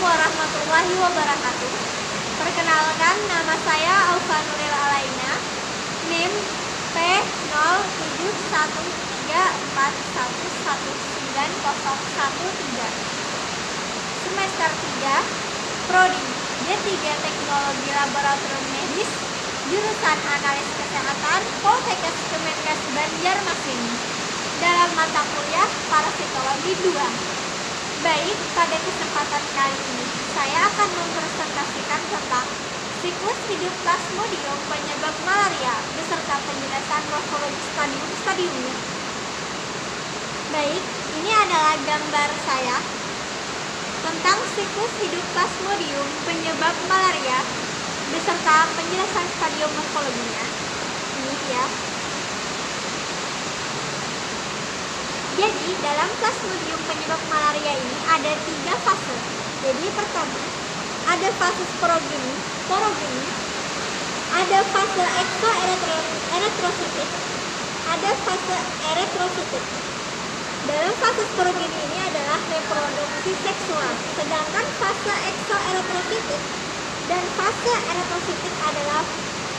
warahmatullahi wabarakatuh. Perkenalkan, nama saya Aufa Nuril Alaina, NIM P07134119013, semester 3, Prodi D3 Teknologi Laboratorium Medis, jurusan Analis Kesehatan, Poltekkes Kemenkes Banjarmasin, dalam mata kuliah Parasitologi 2. Baik, pada kesempatan kali ini saya akan mempresentasikan tentang siklus hidup Plasmodium penyebab malaria beserta penjelasan morfologi stadium-stadiumnya. Baik, ini adalah gambar saya tentang siklus hidup Plasmodium penyebab malaria beserta penjelasan stadium morfologinya. Ini dia. Jadi, dalam Plasmodium penyebab malaria ini ada 3 fase. Jadi, pertama, ada fase sporogeni, ada fase eksoeritrositik, ada fase eritrositik. Dalam fase sporogeni ini adalah reproduksi seksual, sedangkan fase eksoeritrositik dan fase eritrositik adalah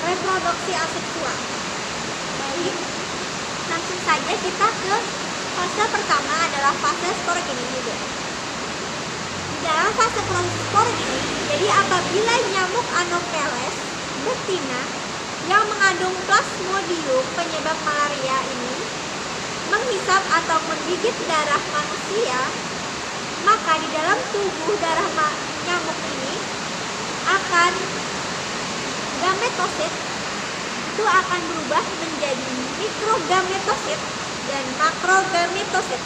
reproduksi aseksual. Baik, langsung saja kita ke fase pertama adalah fase sporogeni juga. Di dalam fase sporogeni, jadi apabila nyamuk Anopheles betina yang mengandung Plasmodium penyebab malaria ini menghisap atau menggigit darah manusia, maka di dalam tubuh darah nyamuk ini akan gametosit itu akan berubah menjadi mikrogametosit dan makrogametosit,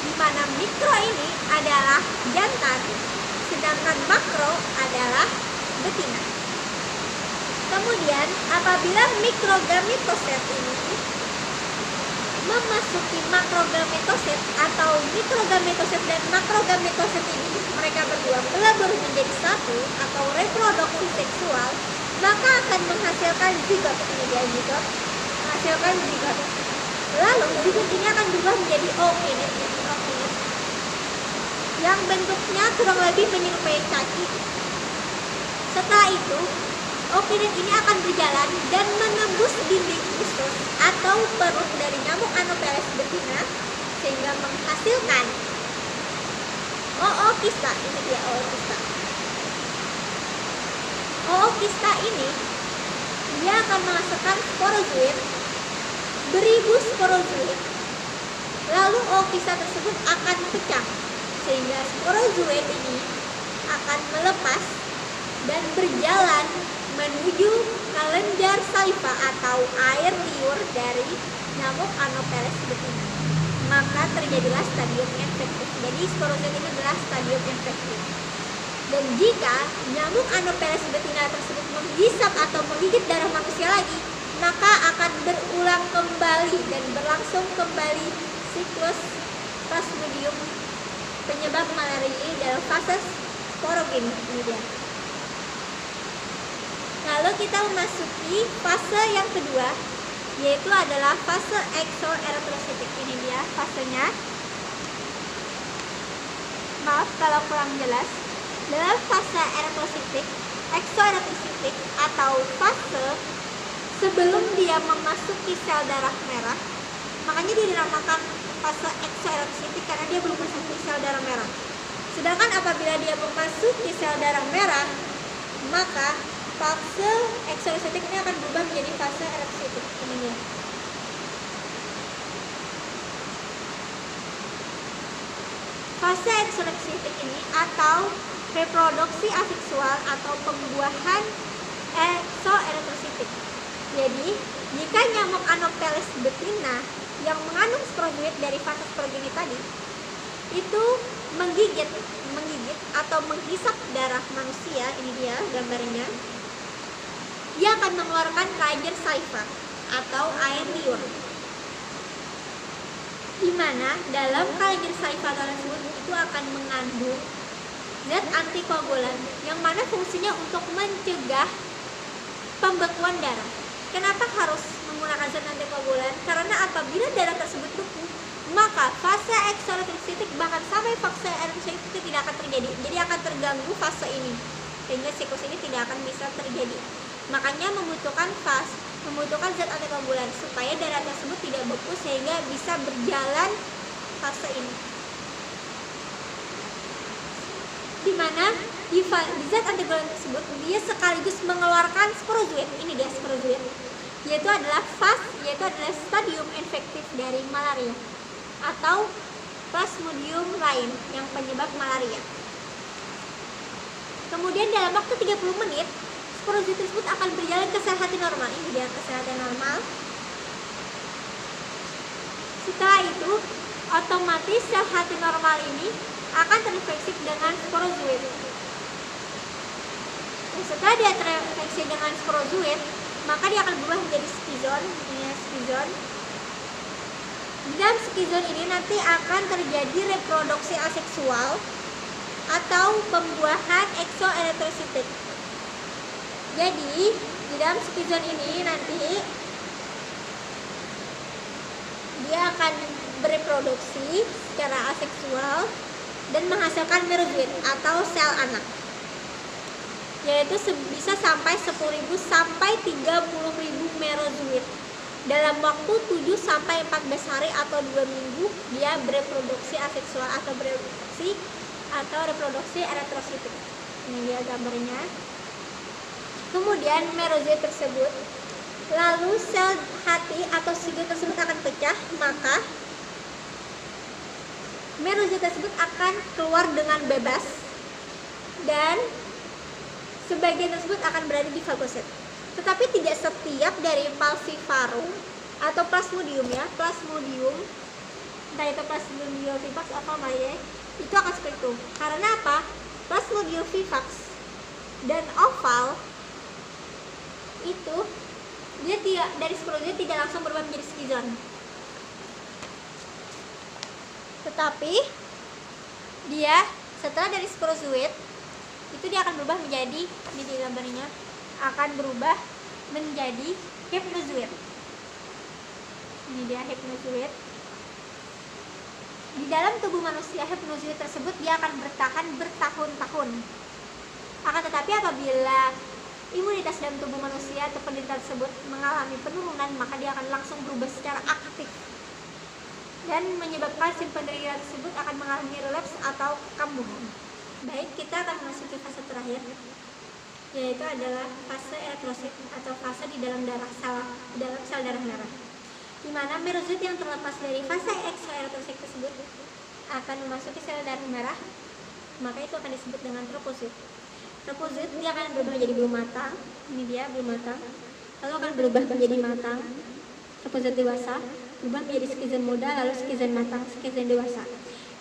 di mana mikro ini adalah jantan, sedangkan makro adalah betina. Kemudian apabila mikrogametosit ini memasuki makrogametosit atau mikrogametosit dan makrogametosit ini mereka berdua melebur menjadi satu atau reproduksi seksual, maka akan menghasilkan zigot. Ini dia zigot, menghasilkan zigot. Lalu zigot ini akan berubah menjadi ookinit yang bentuknya kurang lebih menyerupai kaki. Setelah itu, ookinit ini akan berjalan dan menembus dinding usus atau perut dari nyamuk Anopheles betina sehingga menghasilkan ookista. Ini dia ookista. Ookista ini dia akan menghasilkan sporozoid, beribu sporozoid. Lalu ookista tersebut akan pecah sehingga sporozoid ini akan melepas dan berjalan menuju kelenjar saliva atau air liur dari nyamuk Anopheles betina. Maka terjadilah stadium infektif. Jadi sporozoid ini adalah stadium infektif. Dan jika nyamuk Anopheles betina tersebut menghisap atau menggigit darah manusia lagi, maka akan berulang kembali dan berlangsung kembali siklus Plasmodium penyebab malaria dalam fase sporogeni. Ini dia. Lalu kita memasuki fase yang kedua, yaitu adalah fase eksoeritrositik. Ini dia fasenya. Maaf kalau kurang jelas. Dalam fase eksoeritrositik atau fase sebelum dia memasuki sel darah merah, makanya dia dinamakan fase eksoeritrositik karena dia belum masuk ke sel darah merah. Sedangkan apabila dia memasuki sel darah merah, maka fase eksoeritrositik ini akan berubah menjadi fase eritrositik. Ini dia. Fase eksoeritrositik ini atau reproduksi aseksual atau pembuahan eksoeritrositik. Jadi, jika nyamuk Anopheles betina yang mengandung sporozoid dari fase sporogeni tadi itu menggigit atau menghisap darah manusia, ini dia gambarnya, dia akan mengeluarkan kelenjar saliva atau air liur, di mana dalam kelenjar saliva tersebut itu akan mengandung zat antikoagulan yang mana fungsinya untuk mencegah pembekuan darah. Kenapa harus menggunakan zat antikoagulan? Karena apabila darah tersebut beku, maka fase eksoeritrositik bahkan sampai fase eritrositik tidak akan terjadi. Jadi akan terganggu fase ini, sehingga siklus ini tidak akan bisa terjadi. Makanya membutuhkan zat antikoagulan supaya darah tersebut tidak beku sehingga bisa berjalan fase ini. Dimana di zat antikoagulan tersebut dia sekaligus mengeluarkan sporozoit. Ini dia sporozoit, yaitu adalah stadium infektif dari malaria atau Plasmodium lain yang penyebab malaria. Kemudian dalam waktu 30 menit sporozoit tersebut akan berjalan ke sel hati normal. Ini dia ke sel hati normal. Setelah itu otomatis sel hati normal ini akan terinfeksi dengan sporozoit. Setelah dia terinfeksi dengan sporozoit, maka dia akan berubah menjadi skizon. Ini skizon. Di dalam skizon ini nanti akan terjadi reproduksi aseksual atau pembuahan eksoeritrositit. Jadi di dalam skizon ini nanti dia akan bereproduksi secara aseksual dan menghasilkan merozoit atau sel anak, yaitu bisa sampai 10.000 sampai 30.000 merozoit. Dalam waktu 7 sampai 14 hari atau 2 minggu dia bereproduksi aseksual atau reproduksi eritrositit. Ini dia gambarnya. Kemudian merozoit tersebut, lalu sel hati atau skizon tersebut akan pecah, maka merozoit tersebut akan keluar dengan bebas dan sebagian tersebut akan berada di fagosit. Tetapi tidak setiap dari falciparum atau plasmodium ya, plasmodium, entah itu plasmodium vivax atau maye, itu akan seperti itu. Karena apa? Plasmodium vivax dan oval itu dia tidak, dari sporozoit tidak langsung berubah menjadi skizon, tetapi dia setelah dari sporozoit itu dia akan berubah menjadi, ini di gambarnya, akan berubah menjadi hypnozoit. Ini dia hypnozoit. Di dalam tubuh manusia hypnozoit tersebut dia akan bertahan bertahun-tahun. Akan tetapi apabila imunitas dalam tubuh manusia atau penderita tersebut mengalami penurunan, maka dia akan langsung berubah secara aktif dan menyebabkan si penderita tersebut akan mengalami relapse atau kambuhan. Baik, kita akan memasuki fase terakhir, yaitu adalah fase eritrosit atau fase di dalam sel darah merah, di mana merozoit yang terlepas dari fase eksoeritrosit tersebut akan memasuki sel darah merah, maka itu akan disebut dengan troposit. Troposit dia akan berubah menjadi belum matang. Ini dia belum matang, lalu akan berubah menjadi matang, troposit dewasa, berubah menjadi skizon muda, lalu skizon matang, skizon dewasa.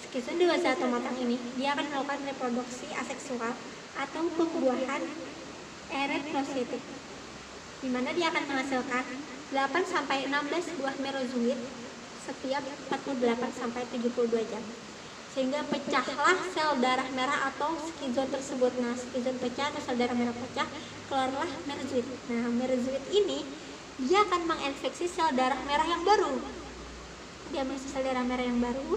Skizon dewasa atau matang ini dia akan melakukan reproduksi aseksual atau pembuahan eritrositit, di mana dia akan menghasilkan 8 sampai 16 buah merozoit setiap 48 sampai 72 jam. Sehingga pecahlah sel darah merah atau skizon tersebut. Nah, skizon pecah atau sel darah merah pecah, keluarlah merozoit. Nah, merozoit ini dia akan menginfeksi sel darah merah yang baru. Dia menginfeksi sel darah merah yang baru.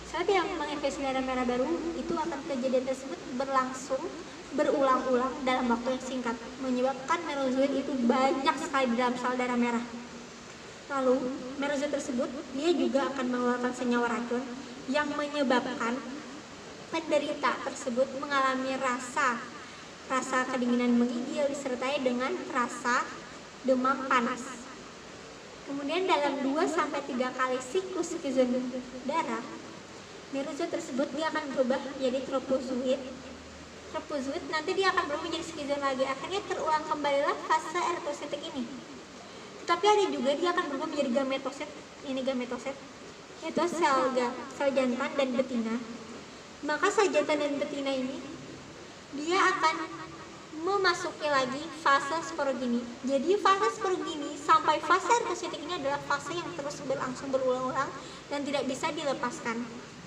Saat dia menginfeksi darah merah baru, itu akan kejadian tersebut berlangsung berulang-ulang dalam waktu yang singkat, menyebabkan merozoit itu banyak sekali di dalam sel darah merah. Lalu merozoit tersebut dia juga akan mengeluarkan senyawa racun yang menyebabkan penderita tersebut mengalami rasa kedinginan menggigil disertai dengan rasa demam panas. Kemudian dalam 2-3 kali siklus skizon darah, merozoit tersebut dia akan berubah menjadi tropozoit. Tropozoit nanti dia akan berubah menjadi skizon lagi. Akhirnya terulang kembalilah fase eritrositik ini. Tetapi ada juga dia akan berubah menjadi gametosit. Ini gametosit, yaitu sel jantan dan betina. Maka sel jantan dan betina ini dia akan memasuki lagi fase sporogini. Jadi fase sporogini sampai fase eritrositik ini adalah fase yang terus berlangsung berulang-ulang dan tidak bisa dilepaskan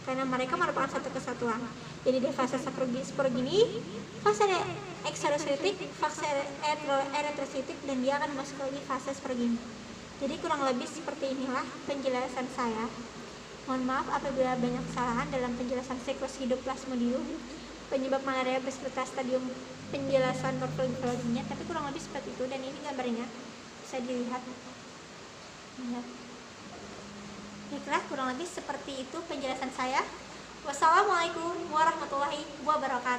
karena mereka merupakan satu kesatuan. Jadi di fase sporogini, fase eksoeritrosit, fase eritrositik, dan dia akan masuk lagi fase sporogini. Jadi kurang lebih seperti inilah penjelasan saya Mohon maaf apabila banyak kesalahan dalam penjelasan siklus hidup Plasmodium, penyebab malaria beserta stadium penjelasan morfologinya, tapi kurang lebih seperti itu. Dan ini gambarnya bisa dilihat. Baiklah, kurang lebih seperti itu penjelasan saya. Wassalamualaikum warahmatullahi wabarakatuh.